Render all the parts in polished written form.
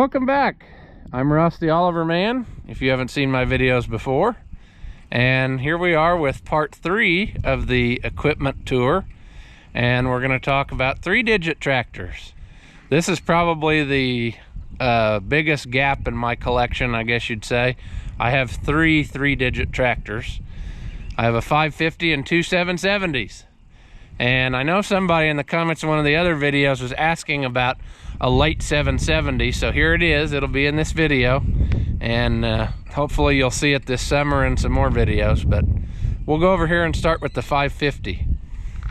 welcome back. I'm Rusty Oliver Man, if you haven't seen my videos before. And here we are with part 3 of the equipment tour. And we're gonna talk about 3-digit tractors. This is probably the biggest gap in my collection, I guess you'd say. I have 3-digit tractors. I have a 550 and 2 770s. And I know somebody in the comments of one of the other videos was asking about a late 770, so here it is. It'll be in this video, and hopefully you'll see it this summer in some more videos, but we'll go over here and start with the 550.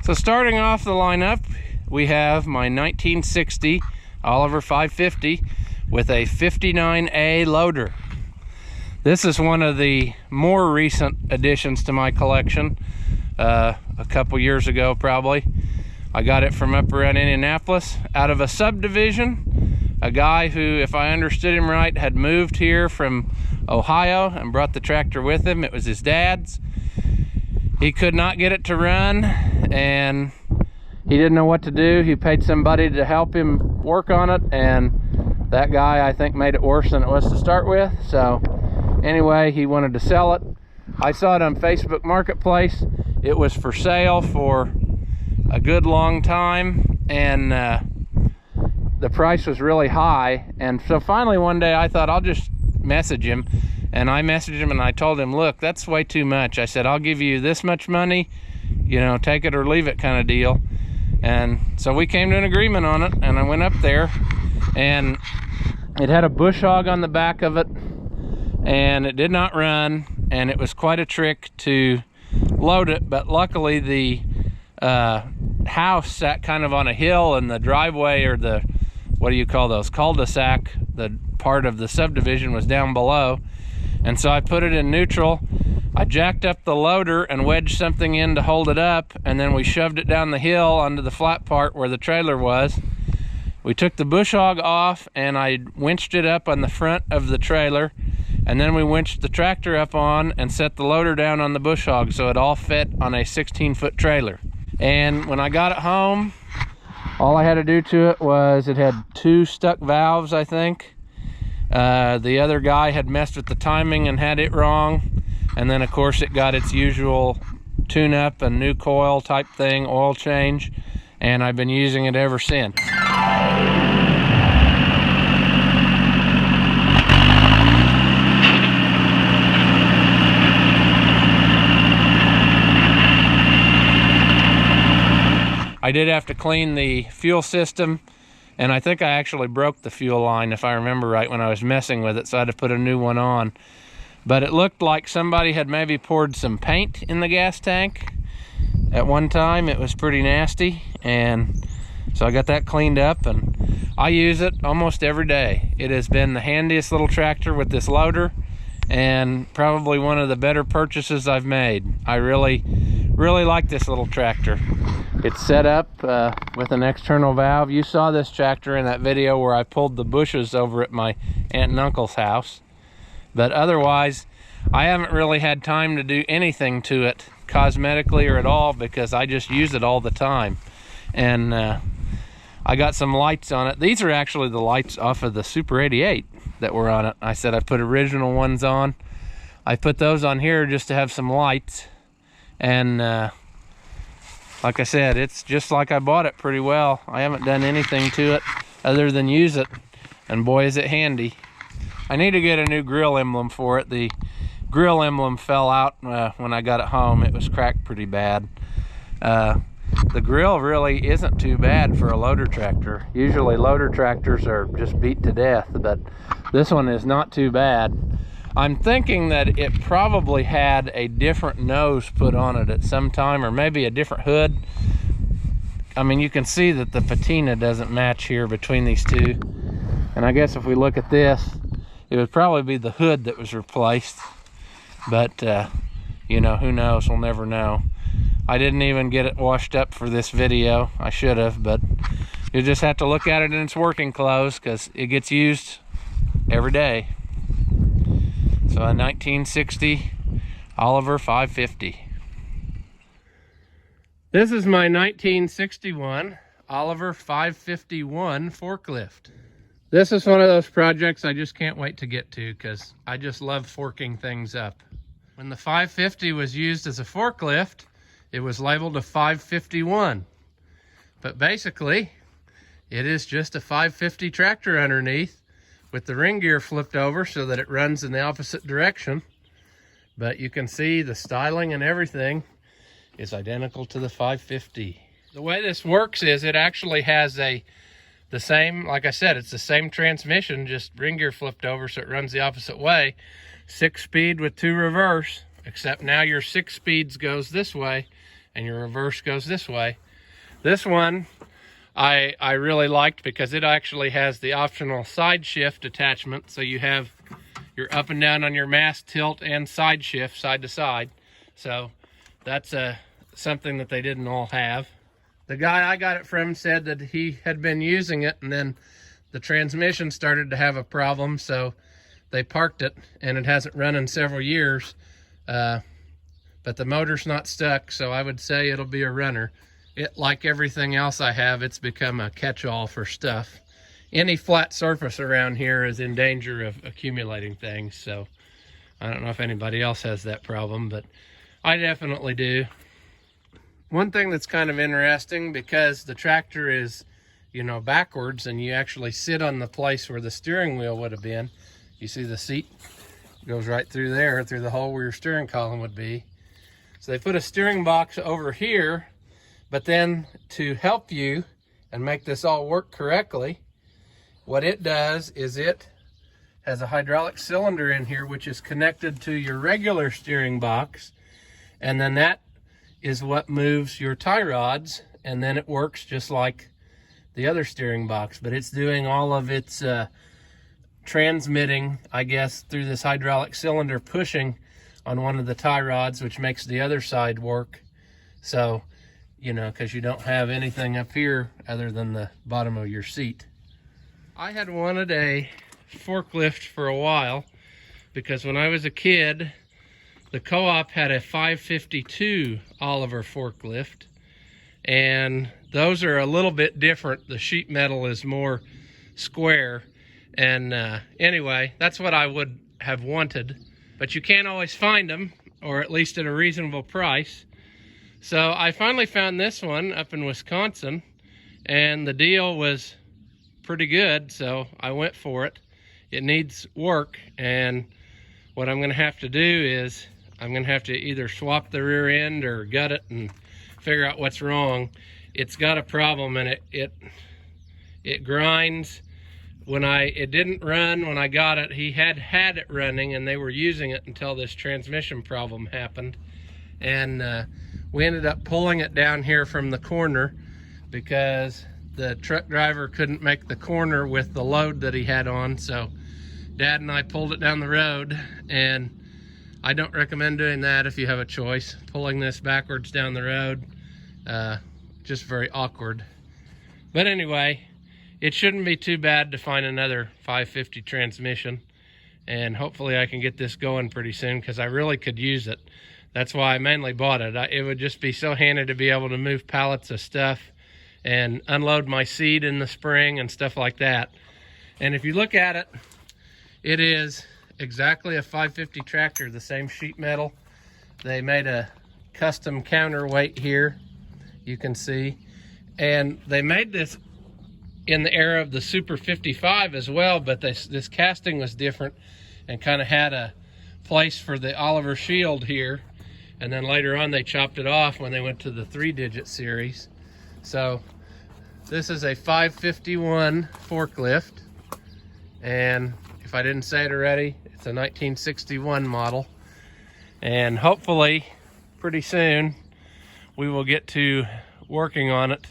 So starting off the lineup, we have my 1960 Oliver 550 with a 59A loader. This is one of the more recent additions to my collection. A couple years ago probably. I got it from up around Indianapolis out of a subdivision. A guy who, if I understood him right, had moved here from Ohio and brought the tractor with him. It was his dad's. He could not get it to run and he didn't know what to do. He paid somebody to help him work on it, and that guy, I think, made it worse than it was to start with. So anyway, he wanted to sell it. I saw it on Facebook Marketplace. It was for sale for a good long time, and the price was really high. And so finally one day I thought I'll just message him, and I messaged him and I told him, look, that's way too much. I said, I'll give you this much money, you know, take it or leave it kind of deal. And so we came to an agreement on it, and I went up there, and it had a bush hog on the back of it, and it did not run, and it was quite a trick to load it. But luckily the house sat kind of on a hill, and the driveway, or the, what do you call those, cul-de-sac, the part of the subdivision, was down below. And so I put it in neutral. I jacked up the loader and wedged something in to hold it up, and then we shoved it down the hill onto the flat part where the trailer was. We took the bush hog off, and I winched it up on the front of the trailer, and then we winched the tractor up on and set the loader down on the bush hog, so it all fit on a 16-foot trailer. And when I got it home, all I had to do to it was, it had 2 stuck valves, I think. The other guy had messed with the timing and had it wrong. And then of course it got its usual tune-up and new coil type thing, oil change, and I've been using it ever since. I did have to clean the fuel system, and I think I actually broke the fuel line, if I remember right, when I was messing with it, so I had to put a new one on. But it looked like somebody had maybe poured some paint in the gas tank at one time. It was pretty nasty, and so I got that cleaned up, and I use it almost every day. It has been the handiest little tractor with this loader, and probably one of the better purchases I've made. I really like this little tractor. It's set up with an external valve. You saw this tractor in that video where I pulled the bushes over at my aunt and uncle's house. But otherwise, I haven't really had time to do anything to it cosmetically or at all, because I just use it all the time. And I got some lights on it. These are actually the lights off of the Super 88 that were on it. I said I put original ones on. I put those on here just to have some lights. And like I said, it's just like I bought it pretty well. I haven't done anything to it other than use it, and boy is it handy. I need to get a new grill emblem for it. The grill emblem fell out when I got it home. It was cracked pretty bad. The grill really isn't too bad for a loader tractor. Usually loader tractors are just beat to death, but this one is not too bad. I'm thinking that it probably had a different nose put on it at some time, or maybe a different hood. I mean, you can see that the patina doesn't match here between these two. And I guess if we look at this, it would probably be the hood that was replaced. But, you know, who knows? We'll never know. I didn't even get it washed up for this video. I should have, but you just have to look at it in its working clothes, because it gets used every day. So a 1960 Oliver 550. This is my 1961 Oliver 551 forklift. This is one of those projects I just can't wait to get to because I just love forking things up. When the 550 was used as a forklift, it was labeled a 551. But basically, it is just a 550 tractor underneath with the ring gear flipped over so that it runs in the opposite direction. But you can see the styling and everything is identical to the 550. The way this works is it actually has the same, like I said, it's the same transmission, just ring gear flipped over so it runs the opposite way. 6-speed with 2 reverse, except now your 6 speeds goes this way and your reverse goes this way. This one I really liked because it actually has the optional side shift attachment, so you have your up and down on your mast tilt and side shift side to side. So that's something that they didn't all have. The guy I got it from said that he had been using it and then the transmission started to have a problem, so they parked it and it hasn't run in several years. But the motor's not stuck, so I would say it'll be a runner. It, like everything else I have, it's become a catch-all for stuff. Any flat surface around here is in danger of accumulating things, so I don't know if anybody else has that problem, but I definitely do. One thing that's kind of interesting, because the tractor is, you know, backwards and you actually sit on the place where the steering wheel would have been. You see the seat goes right through there, through the hole where your steering column would be. So they put a steering box over here, but then to help you and make this all work correctly, what it does is it has a hydraulic cylinder in here which is connected to your regular steering box, and then that is what moves your tie rods, and then it works just like the other steering box, but it's doing all of its transmitting, I guess, through this hydraulic cylinder, pushing on one of the tie rods, which makes the other side work. So, you know, because you don't have anything up here other than the bottom of your seat. I had wanted a forklift for a while because when I was a kid, the co-op had a 552 Oliver forklift, and those are a little bit different. The sheet metal is more square, and anyway, that's what I would have wanted, but you can't always find them, or at least at a reasonable price. So I finally found this one up in Wisconsin, and the deal was pretty good, so I went for it. It needs work, and what I'm going to have to do is I'm going to have to either swap the rear end or gut it and figure out what's wrong. It's got a problem, and it grinds. It didn't run when I got it. He had it running, and they were using it until this transmission problem happened. And we ended up pulling it down here from the corner because the truck driver couldn't make the corner with the load that he had on. So Dad and I pulled it down the road, and I don't recommend doing that if you have a choice. Pulling this backwards down the road, just very awkward. But anyway, it shouldn't be too bad to find another 550 transmission, and hopefully I can get this going pretty soon because I really could use it. That's why I mainly bought it. It would just be so handy to be able to move pallets of stuff and unload my seed in the spring and stuff like that. And if you look at it, it is exactly a 550 tractor, the same sheet metal. They made a custom counterweight here, you can see. And they made this in the era of the Super 55 as well, but this casting was different and kind of had a place for the Oliver shield here. And then later on they chopped it off when they went to the 3-digit series. So this is a 551 forklift, and if I didn't say it already, it's a 1961 model, and hopefully pretty soon we will get to working on it.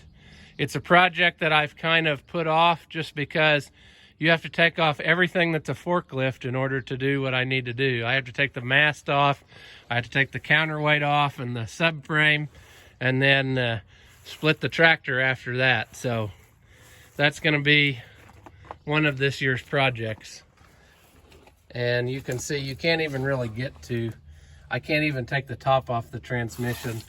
It's a project that I've kind of put off just because you have to take off everything that's a forklift in order to do what I need to do. I have to take the mast off, I have to take the counterweight off and the subframe, and then split the tractor after that. So that's going to be one of this year's projects. And you can see you can't even really get to, I can't even take the top off the transmission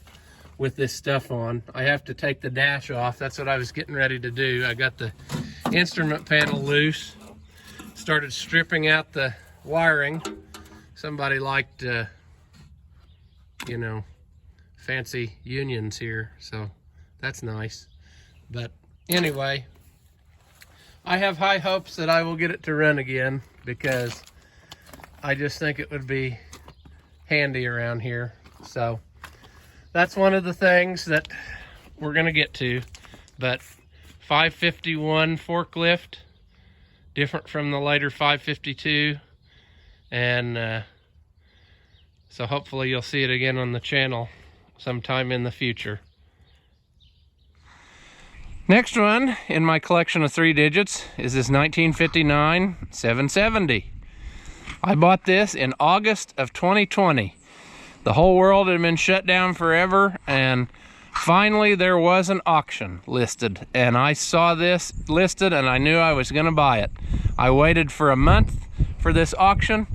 with this stuff on. I have to take the dash off. That's what I was getting ready to do. I got the instrument panel loose, started stripping out the wiring. Somebody liked, you know, fancy unions here, so that's nice. But anyway, I have high hopes that I will get it to run again, because I just think it would be handy around here. So that's one of the things that we're gonna get to. But 551 forklift, different from the later 552, and so hopefully you'll see it again on the channel sometime in the future. Next one in my collection of 3 digits is this 1959 770. I bought this in August of 2020. The whole world had been shut down forever, and finally there was an auction listed, and I saw this listed and I knew I was gonna buy it. I waited for a month for this auction,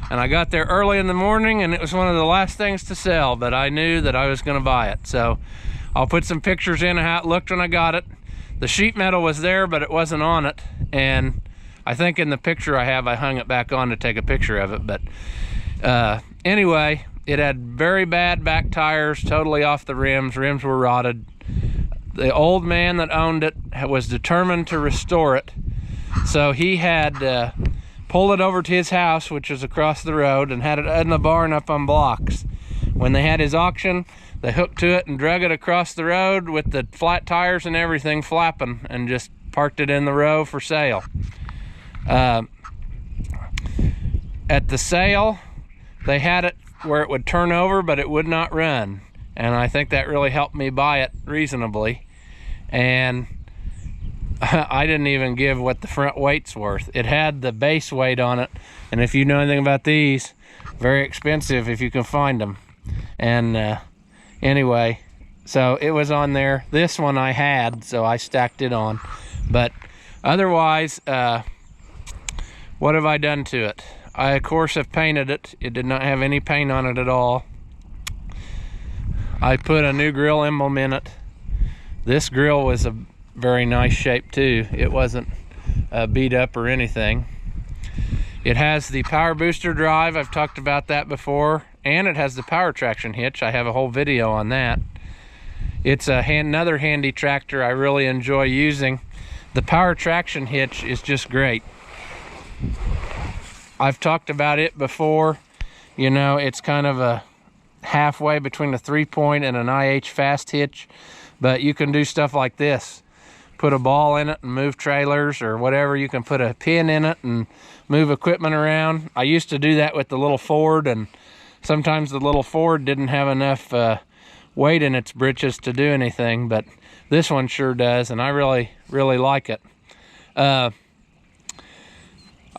and I got there early in the morning, and it was one of the last things to sell, but I knew that I was gonna buy it. So I'll put some pictures in of how it looked when I got it. The sheet metal was there, but it wasn't on it, and I think in the picture I hung it back on to take a picture of it. But anyway, it had very bad back tires, totally off the rims. Rims were rotted. The old man that owned it was determined to restore it, so he had pulled it over to his house, which was across the road, and had it in the barn up on blocks. When they had his auction, they hooked to it and drug it across the road with the flat tires and everything flapping, and just parked it in the row for sale. At the sale, they had it where it would turn over, but it would not run, and I think that really helped me buy it reasonably. And I didn't even give what the front weight's worth. It had the base weight on it, and if you know anything about these, very expensive if you can find them. And anyway, so it was on there. This one I had, so I stacked it on. But otherwise, what have I done to it? I, of course, have painted it. It did not have any paint on it at all. I put a new grill emblem in it. This grill was a very nice shape too. It wasn't beat up or anything. It has the power booster drive. I've talked about that before. And it has the power traction hitch. I have a whole video on that. It's another handy tractor I really enjoy using. The power traction hitch is just great. I've talked about it before. You know, it's kind of a halfway between a 3-point and an IH fast hitch, but you can do stuff like this. Put a ball in it and move trailers or whatever. You can put a pin in it and move equipment around. I used to do that with the little Ford, and sometimes the little Ford didn't have enough weight in its britches to do anything, but this one sure does, and I really, really like it.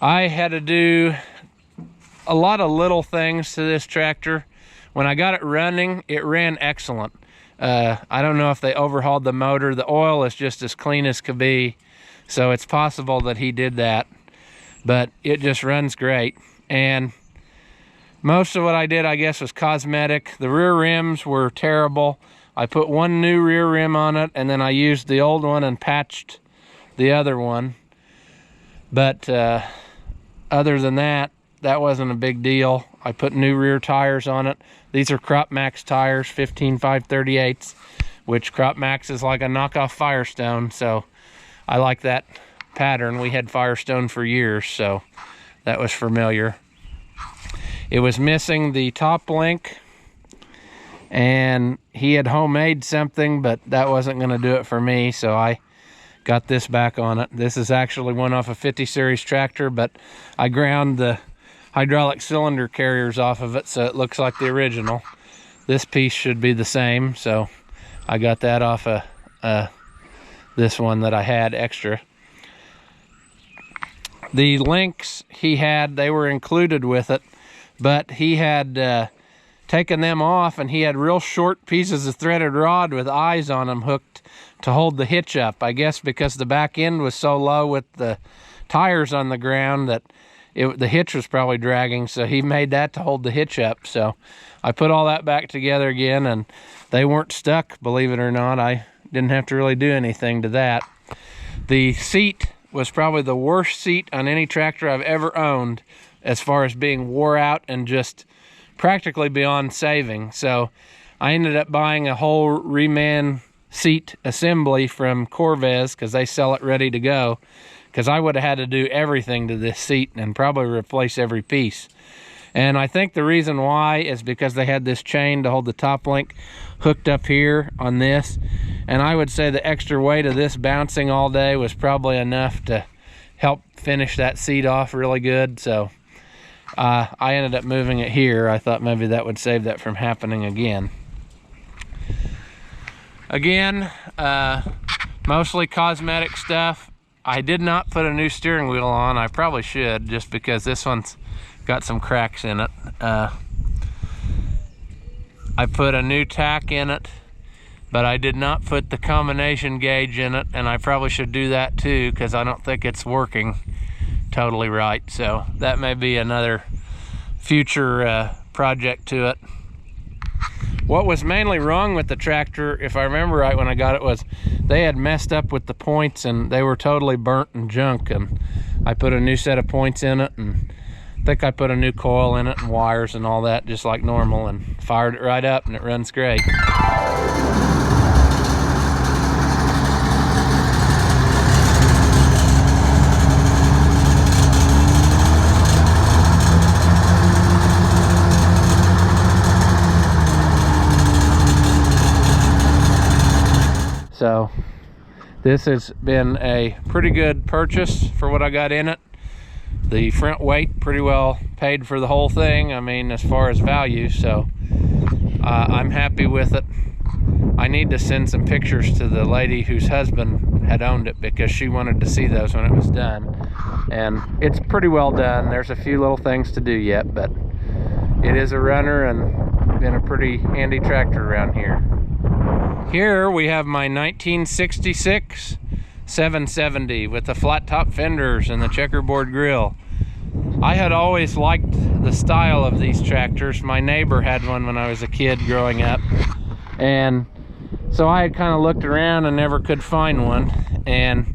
I had to do a lot of little things to this tractor. When I got it running, it ran excellent. I don't know if they overhauled the motor. The oil is just as clean as could be, so it's possible that he did that, but it just runs great. And most of what I did, I guess, was cosmetic. The rear rims were terrible. I put one new rear rim on it, and then I used the old one and patched the other one. But other than that, that wasn't a big deal. I put new rear tires on it. These are Crop Max tires, 15 5/38, which Crop Max is like a knockoff Firestone, so I like that pattern. We had Firestone for years, so that was familiar. It was missing the top link, and he had homemade something, but that wasn't going to do it for me, so I got this back on it. This is actually one off a 50 series tractor, but I ground the hydraulic cylinder carriers off of it, so it looks like the original. This piece should be the same, so I got that off of this one that I had extra. The links he had, they were included with it, but he had taken them off, and he had real short pieces of threaded rod with eyes on them hooked to hold the hitch up. I guess because the back end was so low with the tires on the ground that the hitch was probably dragging, so he made that to hold the hitch up. So I put all that back together again, and they weren't stuck, believe it or not. I didn't have to really do anything to that. The seat was probably the worst seat on any tractor I've ever owned, as far as being wore out and just practically beyond saving. So I ended up buying a whole reman seat assembly from Corvez, because they sell it ready to go, because I would have had to do everything to this seat and probably replace every piece. And I think the reason why is because they had this chain to hold the top link hooked up here on this, and I would say the extra weight of this bouncing all day was probably enough to help finish that seat off really good. So I ended up moving it here. I thought maybe that would save that from happening again. Mostly cosmetic stuff. I did not put a new steering wheel on. I probably should, just because this one's got some cracks in it. I put a new tack in it, but I did not put the combination gauge in it, and I probably should do that too, because I don't think it's working totally right. So that may be another future project to it. What was mainly wrong with the tractor, if I remember right when I got it, was they had messed up with the points and they were totally burnt and junk, and I put a new set of points in it, and I think I put a new coil in it and wires and all that just like normal, and fired it right up, and it runs great. So this has been a pretty good purchase for what I got in it. The front weight pretty well paid for the whole thing, I mean, as far as value. So I'm happy with it. I need to send some pictures to the lady whose husband had owned it, because she wanted to see those when it was done. And it's pretty well done. There's a few little things to do yet, but it is a runner and been a pretty handy tractor around here. Here we have my 1966 770 with the flat top fenders and the checkerboard grille. I had always liked the style of these tractors. My neighbor had one when I was a kid growing up, and so I had kind of looked around and never could find one. And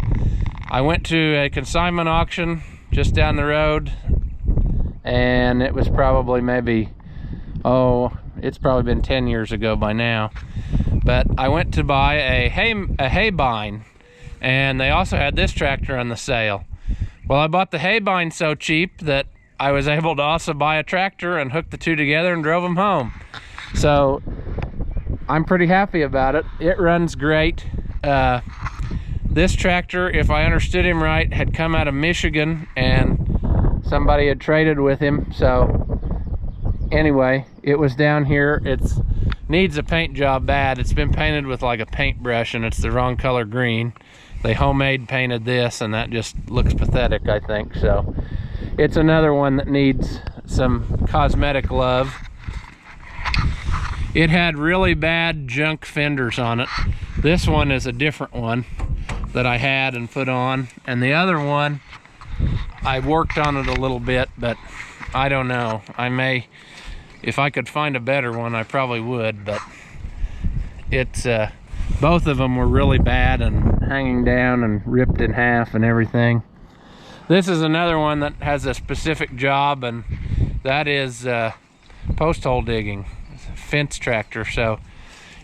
I went to a consignment auction just down the road, and it was probably maybe, it's probably been 10 years ago by now. But I went to buy a haybine, and they also had this tractor on the sale. Well, I bought the haybine so cheap that I was able to also buy a tractor and hook the two together and drove them home. So I'm pretty happy about it. It runs great. This tractor, if I understood him right, had come out of Michigan, and somebody had traded with him. So anyway, it was down here. It's needs a paint job bad. It's been painted with like a paintbrush, and it's the wrong color green. They homemade painted this, and that just looks pathetic, I think. So it's another one that needs some cosmetic love. It had really bad junk fenders on it. This one is a different one that I had and put on, and the other one I worked on it a little bit, but I don't know. I may, if I could find a better one, I probably would, but it's both of them were really bad and hanging down and ripped in half and everything. This is another one that has a specific job, and that is post hole digging. It's a fence tractor, so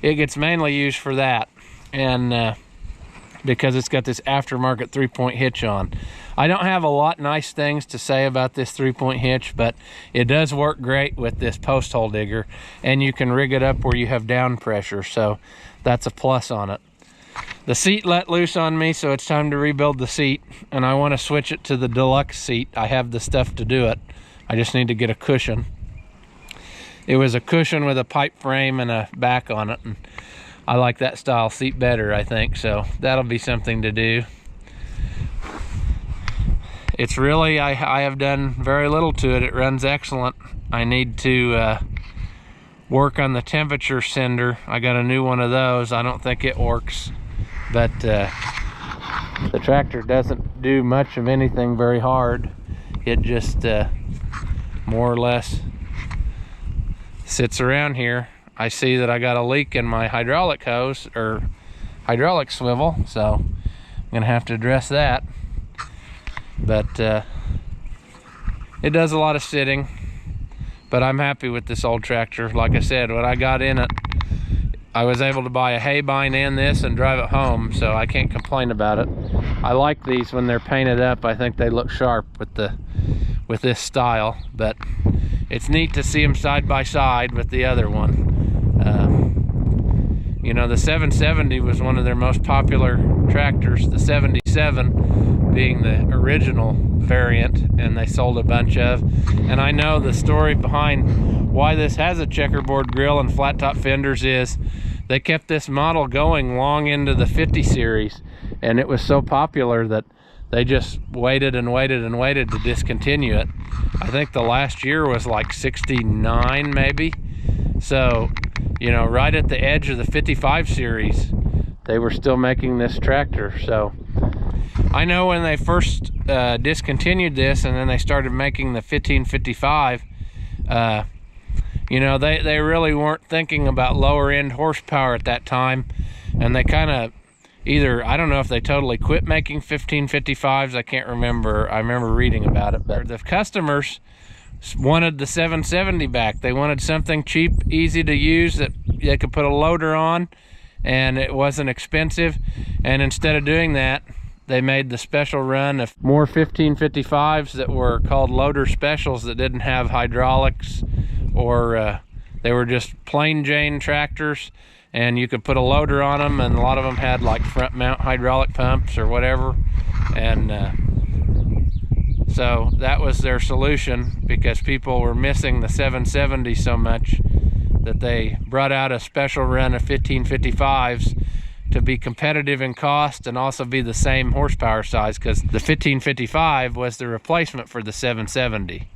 it gets mainly used for that, and because it's got this aftermarket 3-point hitch on. I don't have a lot nice things to say about this 3-point hitch, but it does work great with this post hole digger, and you can rig it up where you have down pressure, so that's a plus on it. The seat let loose on me, so it's time to rebuild the seat, and I want to switch it to the deluxe seat. I have the stuff to do it. I just need to get a cushion. It was a cushion with a pipe frame and a back on it, and I like that style seat better, I think, so that'll be something to do. It's really, I have done very little to it. It runs excellent. I need to work on the temperature sender. I got a new one of those. I don't think it works, but the tractor doesn't do much of anything very hard. It just more or less sits around here. I see that I got a leak in my hydraulic hose, or hydraulic swivel, so I'm gonna have to address that. but it does a lot of sitting. But I'm happy with this old tractor. Like I said, when I got in it, I was able to buy a hay bind and this and drive it home, so I can't complain about it. I like these when they're painted up. I think they look sharp with this style, but it's neat to see them side by side with the other one. You know, the 770 was one of their most popular tractors, the 77 being the original variant, and they sold a bunch of. And I know the story behind why this has a checkerboard grille and flat top fenders is they kept this model going long into the 50 series, and it was so popular that they just waited and waited and waited to discontinue it. I think the last year was like 69 maybe. So, you know, right at the edge of the 55 series, they were still making this tractor. So I know when they first discontinued this and then they started making the 1555, you know, they really weren't thinking about lower end horsepower at that time, and they kind of either, I don't know if they totally quit making 1555s, I can't remember. I remember reading about it, but the customers wanted the 770 back. They wanted something cheap, easy to use, that they could put a loader on and it wasn't expensive. And instead of doing that, they made the special run of more 1555s that were called loader specials, that didn't have hydraulics, or they were just plain Jane tractors, and you could put a loader on them, and a lot of them had like front mount hydraulic pumps or whatever. And so that was their solution, because people were missing the 770 so much that they brought out a special run of 1555s to be competitive in cost and also be the same horsepower size, because the 1555 was the replacement for the 770.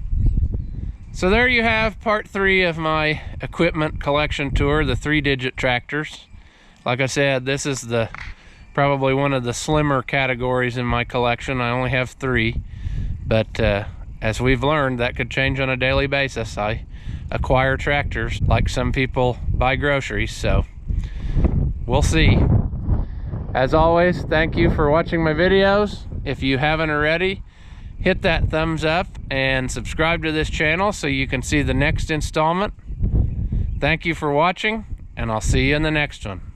So there you have part 3 of my equipment collection tour, the 3-digit tractors. Like I said, this is probably one of the slimmer categories in my collection. I only have 3, but as we've learned, that could change on a daily basis. I acquire tractors like some people buy groceries, so we'll see. As always, thank you for watching my videos. If you haven't already, hit that thumbs up and subscribe to this channel so you can see the next installment. Thank you for watching, and I'll see you in the next one.